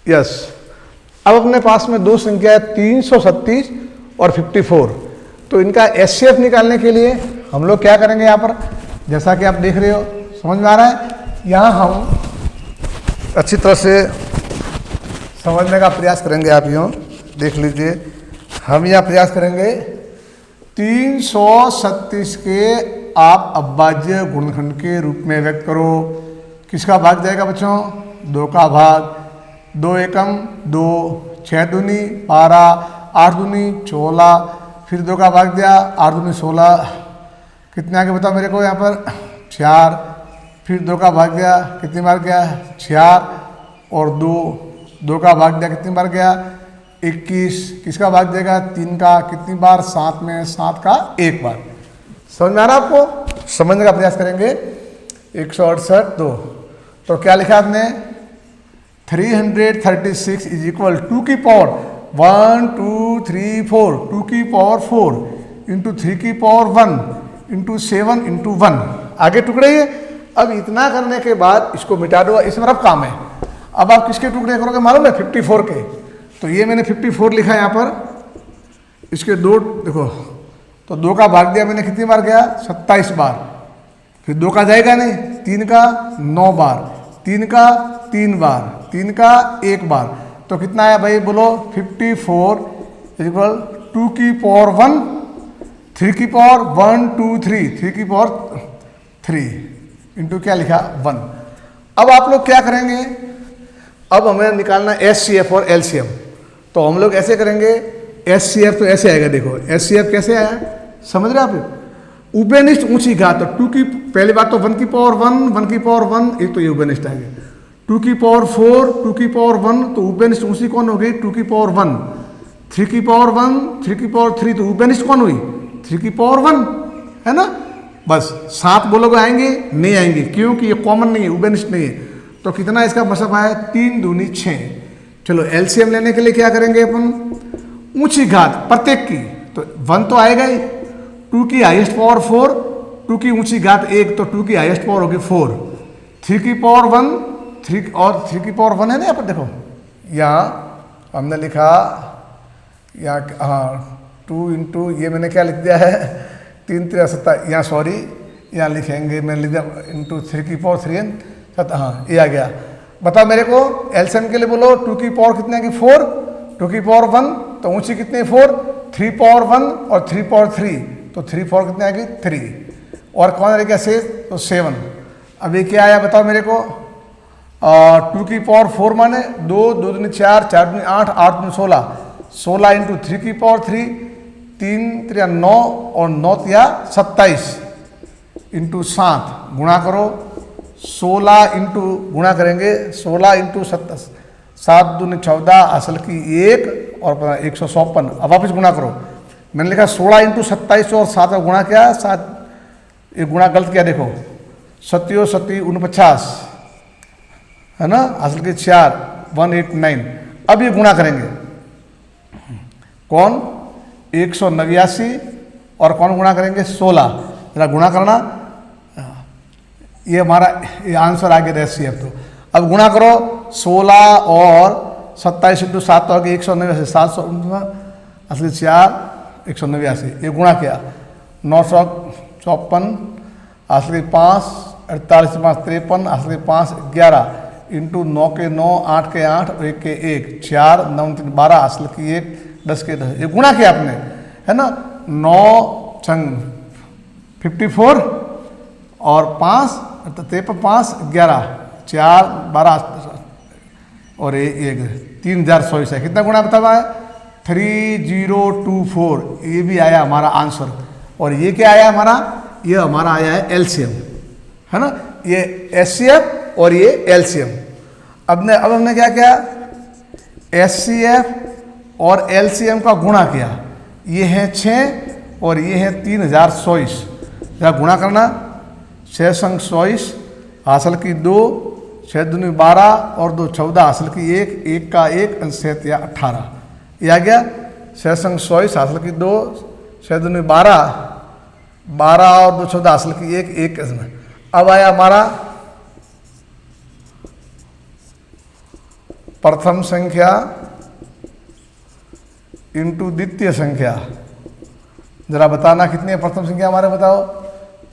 Yes. अब अपने पास में दो संख्या है 336 और 54। तो इनका एचसीएफ निकालने के लिए हम लोग क्या करेंगे, यहाँ पर जैसा कि आप देख रहे हो, समझ में आ रहा है, यहाँ हम अच्छी तरह से समझने का प्रयास करेंगे। आप यूँ देख लीजिए, हम यहाँ प्रयास करेंगे 336 के आप अभाज्य गुणनखंड के रूप में व्यक्त करो। किसका भाग जाएगा बच्चों? 2 का भाग। 2 एकम 2, 6 दूनी 12, 8 दूनी 16, फिर 2 का भाग दिया, 8 दूनी 16, कितने आगे बताओ मेरे को यहाँ पर? 4, फिर 2 का भाग दिया, कितनी बार गया? 4 और 2 का भाग दिया, कितनी बार गया? 21। किसका भाग देगा? 3 का, कितनी बार? 7 में, 7 का 1 बार। समझ में आ रहा है आपको? समझने का प्रयास करेंगे। 168 2। तो क्या लिखा आपने? 336 इज इक्वल 2 की पावर 1 2 3 4, 2 की पावर 4 इंटू 3 की पावर 1 इंटू 7 इंटू 1। आगे टुकड़े ये। अब इतना करने के बाद इसको मिटा दो, इसमें रफ काम है। अब आप किसके टुकड़े करोगे मालूम है? 54 के। तो ये मैंने 54 लिखा है यहाँ पर। इसके 2 देखो, तो 2 का भाग दिया मैंने, कितनी बार गया? 27 बार। फिर 2 का जाएगा नहीं, 3 का 9 बार, 3 का 3 बार, 3 का 1 बार। तो कितना आया भाई बोलो? 54 इक्वल 2 की पावर 1, 3 की पावर 1 2 3, 3 की पावर 3 इंटू क्या लिखा? 1। अब आप लोग क्या करेंगे? अब हमें निकालना एचसीएफ और एलसीएम। तो हम लोग ऐसे करेंगे, एचसीएफ तो ऐसे आएगा, देखो एचसीएफ कैसे आया, समझ रहे आप? उभयनिष्ठ ऊंची घात, तो 2 की पहली बात तो 1 की पावर 1, 1 की पावर 1, एक तो ये उभयनिष्ठ आ गया। 2 की पावर 4, 2 की पावर 1, तो उभयनिष्ठ ऊंची कौन हो गई? 2 की पावर 1। 3 की पावर 1, 3 की पावर 3, तो उभयनिष्ठ कौन हुई? 3 की पावर 1, है ना? बस 7 बोलोगे आएंगे? नहीं आएंगे, क्योंकि ये कॉमन नहीं है, उभयनिष्ठ नहीं है। तो कितना इसका मतलब आया? 3 दूनी 6। चलो एलसीएम लेने के लिए क्या करेंगे अपन? ऊंची घात प्रत्येक की, तो 1 तो आएगा ही। 2 की हाईएस्ट पावर 4, 2 की ऊंची घात 1, तो 2 की हाईएस्ट पावर होगी 4। 3 की पावर 1, 3 और 3 की पावर 1 है ना यहाँ पर, देखो यहाँ हमने लिखा यहाँ, हाँ 2 इंटू ये मैंने क्या लिख दिया है? 3 3 7, यहाँ सॉरी यहाँ लिखेंगे, मैंने लिख दिया इंटू 3 की पावर 3 7, हाँ ये आ गया। बताओ मेरे को एलसीएम के लिए बोलो। 2 की पावर कितने की? 4, 2 की पावर 1, तो ऊंची कितनी? 4, 3 पावर 1 और 3 पावर 3, तो 3 पावर कितने आएगी? 3। और कौन रहेगा शेष? तो 7। अब ये क्या आया बताओ मेरे को? 2 की पावर 4 माने 2, 2 दूनी 4, 4 दूनी 8, 8 दूनी 16, 16 इंटू 3 की पावर 3, 3 3 9 और 9 3 27 इंटू 7 गुणा करो। 16 इंटू गुणा करेंगे, 16 इंटू 7 दूनी 14, असल की 1 और 154। अब वापस गुणा करो। मैंने लिखा 16 इंटू 27 और 7 का गुणा किया, 7 एक गुणा गलत किया, देखो 7 7 49 है ना, असल की 4 189। अब ये गुणा करेंगे, कौन? 189 और कौन गुणा करेंगे? 16। जरा गुणा करना, ये हमारा ये आंसर आ गया एचसीएफ। तो अब गुणा करो 16 और 27 इंटू 7 तो 189, 700 असली 4 189, ये गुणा किया 954 असली 5 48 5 53 असली 5 11 इंटू 9 के 9 8 के 8 और 1 के 1 4 9 3 12 असल की 1 10 के 10, ये गुणा किया आपने, है ना। 9 छंग 54 और 5 53 5 11 4 12 और 1 3100 है। कितना गुणा बताया है? 3024। ये भी आया हमारा आंसर। और ये क्या आया हमारा? ये हमारा आया है एलसीएम, है ना। ये एचसीएफ और ये एलसीएम। अब हमने क्या किया? एचसीएफ और एलसीएम का गुणा किया। ये है 6 और ये है 3024। क्या गुणा करना? 6 संग 24 हासिल की 2, 6 दूनी 12 और 2 14 हासिल की 1, 1 का 1 7 या 18। ये आ गया 6 संग 24 हासिल की 2, 6 दूनी 12 12 और 2 14 हासिल की 1, 1 इसमें। अब आया हमारा प्रथम संख्या इंटू द्वितीय संख्या। जरा बताना कितनी है प्रथम संख्या हमारे, बताओ।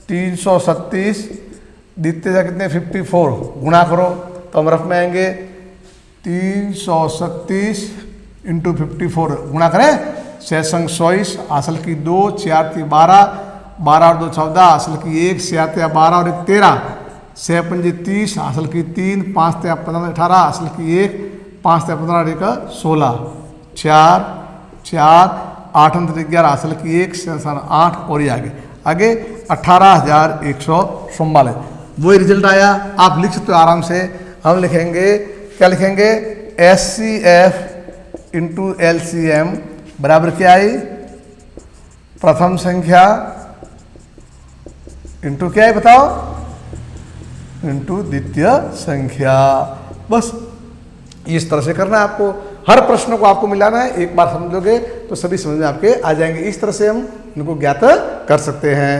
337, द्वितीय संख्या कितने 54, गुणा करो तो हम रफ में आएंगे 337 इंटू 54 गुणा करें, 6 संग 24, असल की 2, 4 ती 12, 12 और 2 14, असल की 1, 6 ती 12 और 1 13, 6 पंजे 30, असल की 3, 5 ती 15 18, असल की 1, 5 ती 15 और 1 16, 4 4 8 अंतर 11, असल की 1 8 और ये आगे 18,144। वही रिजल्ट आया, आप लिख सकते हो आराम से। हम लिखेंगे, क्या लिखेंगे, SCF इंटू LCM बराबर क्या आई, प्रथम संख्या इंटू क्या है बताओ, इंटू द्वितीय संख्या। बस इस तरह से करना है आपको, हर प्रश्न को आपको मिलाना है। एक बार समझोगे तो सभी समझ में आपके आ जाएंगे। इस तरह से हम इनको ज्ञात कर सकते हैं।